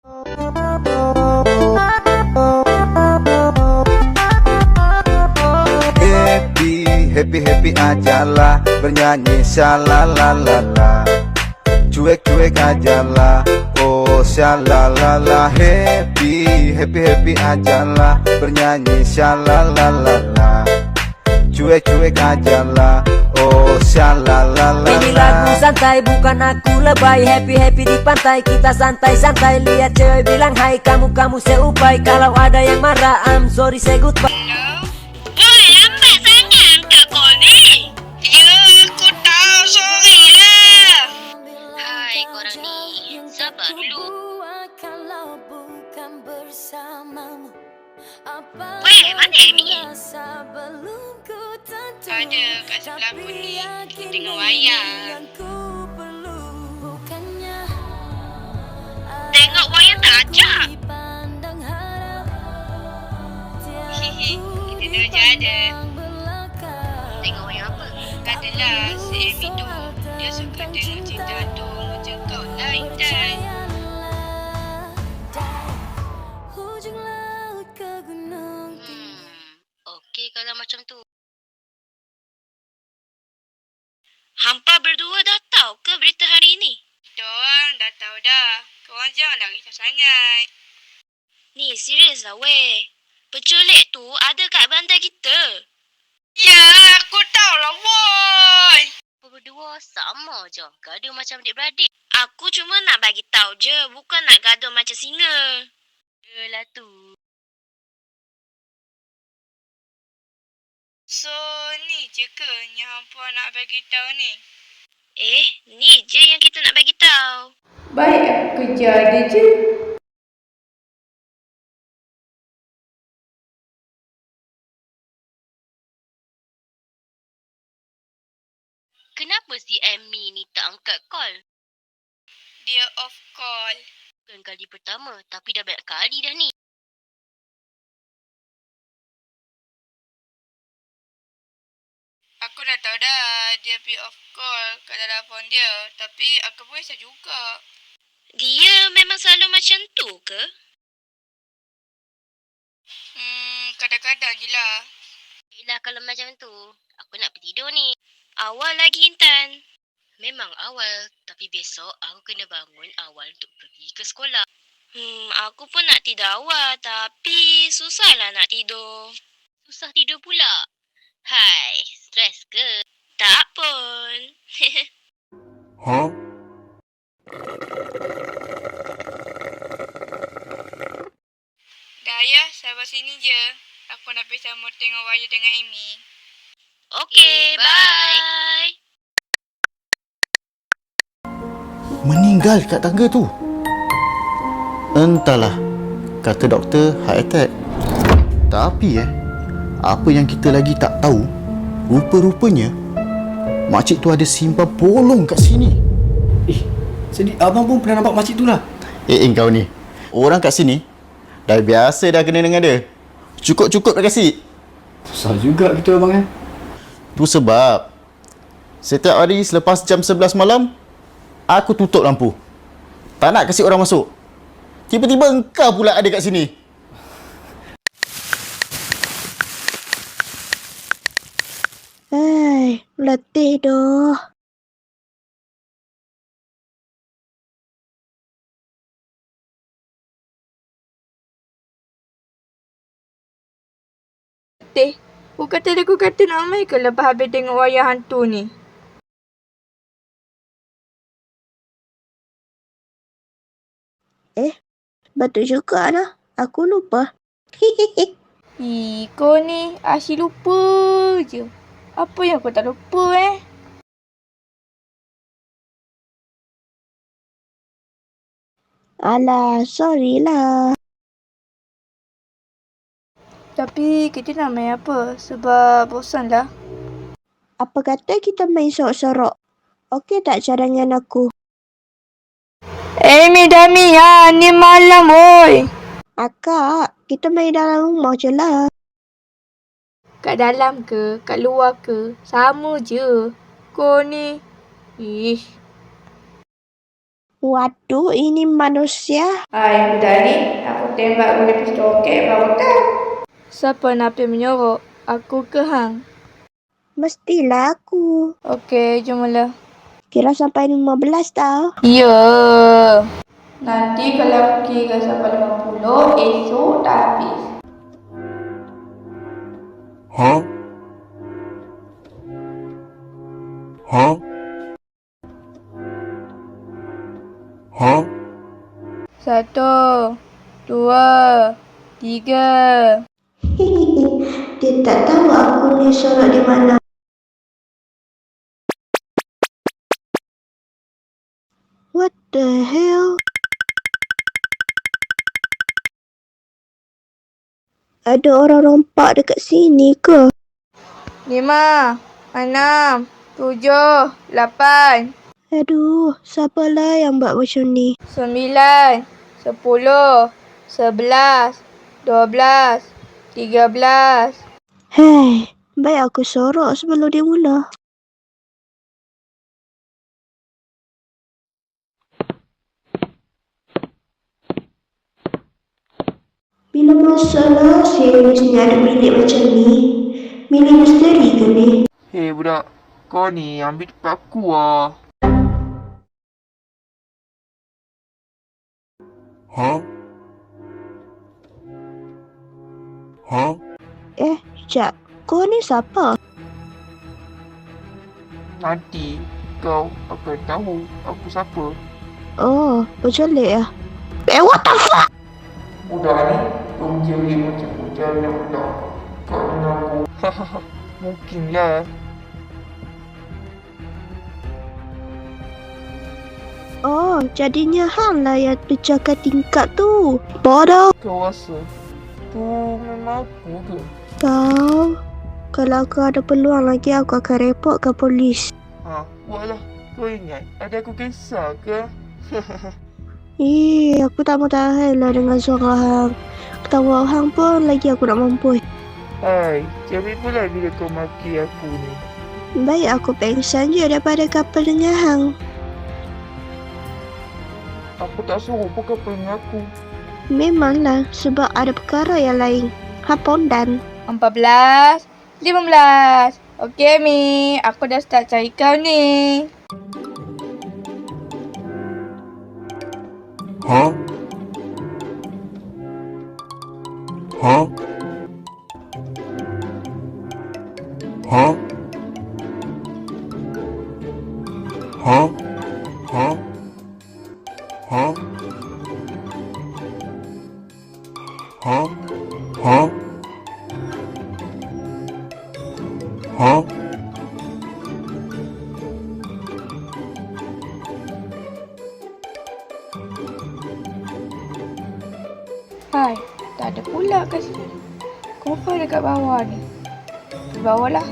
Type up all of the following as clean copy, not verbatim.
Happy, happy, happy ajalah, bernyanyi shalalalala. Cuek, cuek ajalah, oh shalalala. Happy, happy, happy ajalah, bernyanyi shalalalala. Cuek, cuek ajalah, oh shalalala. Ini lagu santai bukan aku lebay. Happy, happy di pantai, kita santai-santai. Lihat cewek bilang hai, kamu seupai. Kalau ada yang marah, I'm sorry, say goodbye. Oi, lambat sangat angkat call ni. Ya, aku tahu, sorry lah. Hai, korang ni. Sabar dulu. Weh, mana Amy? Ada kat sebelah aku ni. Tengok wayang. Tengok wayang tak ajak? Hihi, kita dua je ada. Tengok wayang apa? Adalah si Amy tu. Dia suka tengok cerita hantu macam kau lah, Intan. Okey kalau macam tu. Hampa berdua dah tahu ke berita hari ini? Kita orang dah tahu dah. Korang janganlah risau sangat. Ni serius lah weh. Penculik tu ada kat bandar kita. Ya, aku tahu lah woi. Berdua sama je. Gaduh macam adik-beradik. Aku cuma nak bagi tahu je. Bukan nak gaduh macam singa. Yalah tu. So, ni je ke yang hampa nak bagi tahu ni? Ni je yang kita nak bagi tahu. Baik, aku kerja ada je. Kenapa si Amy ni tak angkat call? Dia off call. Bukan kali pertama, tapi dah banyak kali dah ni. Aku dah tahu dah dia pergi off call kat dalam phone dia. Tapi aku pun risau juga. Dia memang selalu macam tu ke? Kadang-kadang je lah. Yelah kalau macam tu, aku nak pergi tidur ni. Awal lagi Intan. Memang awal, tapi besok aku kena bangun awal untuk pergi ke sekolah. Aku pun nak tidur awal, tapi susahlah nak tidur. Susah tidur pula. Hai, stres ke? Tak pun. Huh? Dah ya, sabar sini je. Aku nak pergi sama tengok wayang dengan Amy. Okey, bye. Meninggal kat tangga tu. Entahlah, kata doktor heart attack. Tapi apa yang kita lagi tak tahu, rupa-rupanya makcik tu ada simpan polong kat sini. Jadi abang pun pernah nampak makcik tu lah. Kau ni, orang kat sini dah biasa dah kena dengan dia. Cukup-cukup dah kasi. Susah juga kita abang Tu sebab setiap hari selepas jam 11 malam, aku tutup lampu. Tak nak kasi orang masuk. Tiba-tiba engkau pula ada kat sini. Letih doh. Aku kata nak main ke lepas habis tengok wayang hantu ni? Betul juga dah. Aku lupa. Kau ni asyik lupa je. Apa yang kau tak lupa Alah, sorry lah. Tapi kita nak main apa? Sebab bosan lah. Apa kata kita main sorok-sorok? Okey tak cadangan aku? Dami, ni malam oi. Akak, kita main dalam rumah je lah. Kat dalam ke, kat luar ke, sama je. Kau ni. Waduh, ini manusia. Hai budak ni, aku tembak boleh pistol roket baru tahu. Siapa Napi menyuruh? Aku ke hang? Mestilah aku. Okey, jumalah. Kira sampai 15 tau. Ya. Nanti kalau aku kira sampai 50, esok dah habis. Huh? Huh? Huh? 1, 2, 3. Dia tak tahu aku ni sorok di mana. What the hell? Ada orang rompak dekat sini ke? 5, 6, 7, 8, Aduh, siapalah yang buat macam ni? 9, 10, 11, 12, 13. Hei, baik aku sorok sebelum dia mula. Bila masalah serius ni ada bilik macam ni? Bilik misteri ke ni? Hei budak, kau ni ambil tempat aku lah. Huh? Huh? Jap, kau ni siapa? Nanti kau akan tahu aku siapa. Oh, penculik ya? What the fuck? Budak ni menjerit macam hujan yang budak. Kau dengan aku. Mungkinlah. Oh, jadinya hang lah yang pecahkan tingkap tu. Bodoh. Kau rasa tu memang aku ke? Kau, kalau kau ada peluang lagi aku akan report ke polis. Buatlah. Kau ingat ada aku kisah ke? Aku tak mau tahan lah dengan suara hang. Ketawa hang pun lagi aku nak mampus. Hai, cari pula bila kau maki aku ni. Baik aku pengsan je daripada kapal dengan hang. Aku tak suruh pun kau pening aku. Memanglah sebab ada perkara yang lain. Pondan. 14, 15. Okey Mi, aku dah start cari kau ni. Huh? Huh? Huh? Huh? Huh? Huh? Huh? Huh? Huh? Hai, tak ada pula kat sini. Confirm dekat bawah ni. Di bawah lah.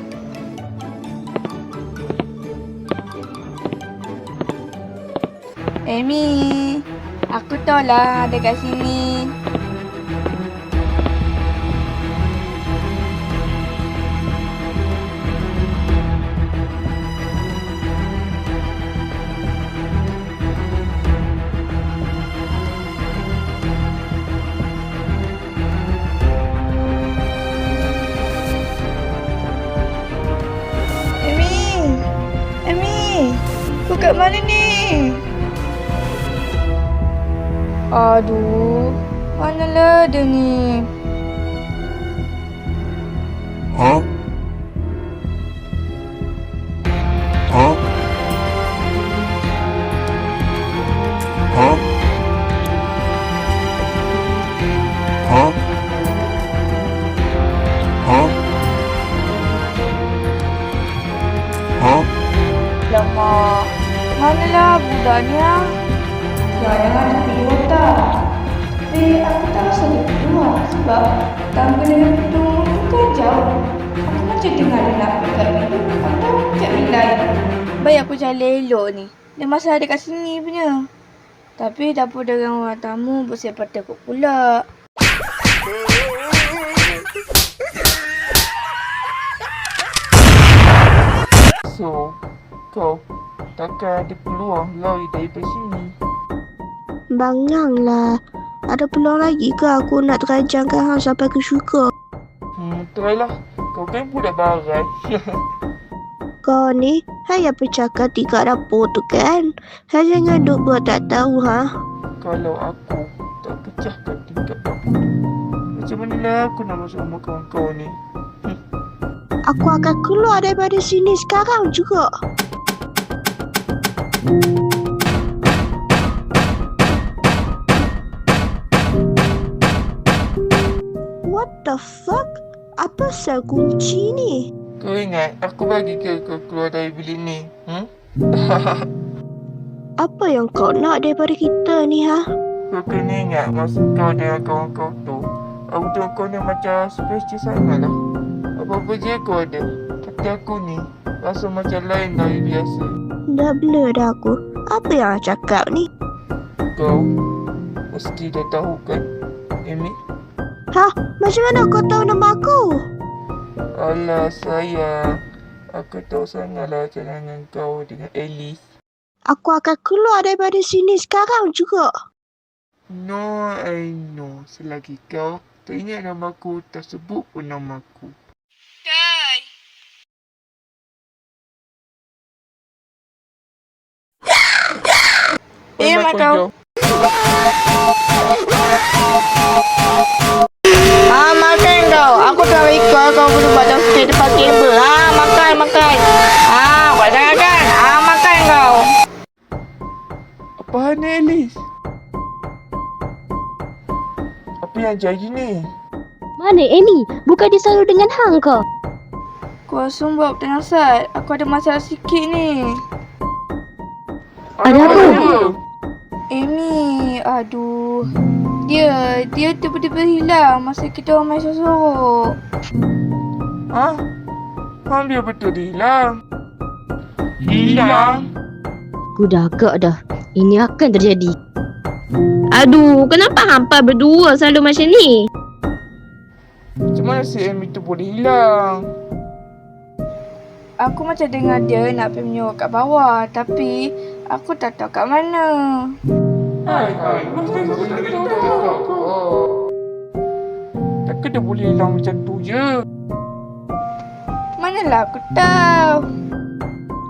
Amy, aku tahu lah dekat sini. Amy, kau kat mana ni? Aduh, manalah dia ni? Huh? Huh? Huh? Huh? Huh? Huh? Lama. Manalah budak ni ah? Jangan pergi otak. Tapi aku tak rasa dia keluar sebab tangga dengan pintu tu kan jauh. Aku macam dengar dia nak dekat pintu atau kat bilik lain. Baik aku jalan elok ni. Dia masih ada kat sini punya. Tapi dapur dengan orang tamu bersifat takut pula. So, kau takkan ada peluang lari daripada sini. Bangang lah. Ada peluang lagi ke aku nak terajangkan hang sampai ke syurga? Try lah. Kau kan budak barat. Kau ni, hang yang bercakap tingkat dapur tu kan? Hang jangan duk buat tak tahu, ha? Kalau aku tak pecahkan tingkat dapur tu, macam mana lah aku nak masuk rumah kawan-kawan ni? Aku akan keluar daripada sini sekarang juga. What the fuck? Apa sel kunci ni? Kau ingat aku bagi ke kau keluar dari bilik ni? Apa yang kau nak daripada kita ni, ha? Kau kena ingat masa kau dengan kawan kau tu, aku tengok kau ni macam spesial sangat lah. Apa-apa je kau ada. Tapi aku ni rasa macam lain dari biasa. Dah blur dah aku. Apa yang hang cakap ni? Kau mesti dah tahu kan, Amy? Ha? Macam mana kau tahu nama aku? Alah sayang, aku tahu sangatlah cadangan kau dengan Alice. Aku akan keluar daripada sini sekarang juga. No, I know. Selagi kau tak ingat nama aku, tak sebut pun nama aku. Kai. Mak kau. Makan kau. Aku tak ikut kau boleh buat dalam sikit depan kabel. Makan. Buat jangan kan. Makan kau. Apa hal ni, Alice? Apa yang jadi ni? Mana Amy? Bukan dia selalu dengan hang ke? Kau sumbap dengan Sat. Aku ada masalah sikit ni. Ada apa? Amy, aduh. Dia tiba-tiba hilang masa kita orang main sorok-sorok. Ha? Hang dia betul dia hilang? Hilang? Aku dah agak dah. Ini akan terjadi. Aduh, kenapa hampa berdua selalu macam ni? Macam mana si Amy tu boleh hilang? Aku macam dengar dia nak pergi menyewa kat bawah. Tapi aku tak tahu kat mana. Takkan dia boleh hilang macam tu je? Manalah aku tahu.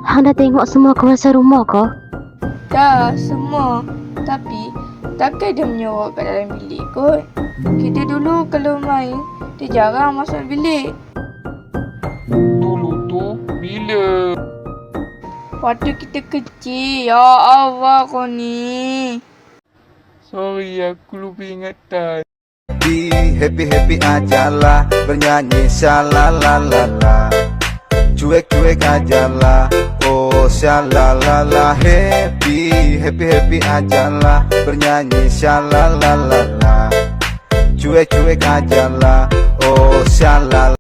Hang dah tengok semua kawasan rumah ke? Dah, semua. Tapi takkan dia menyewa kat dalam bilik kot. Kita dulu kalau main, dia jarang masuk bilik. Dulu tu bila? Waktu kita kecil. Ya Allah kau ni. Sorry, aku lupa ingatan. Happy ajalah, bernyanyi shalalalala. Cuek ajalah, oh shalalala. Happy ajalah, bernyanyi shalalalala. Cuek ajalah, oh shalala.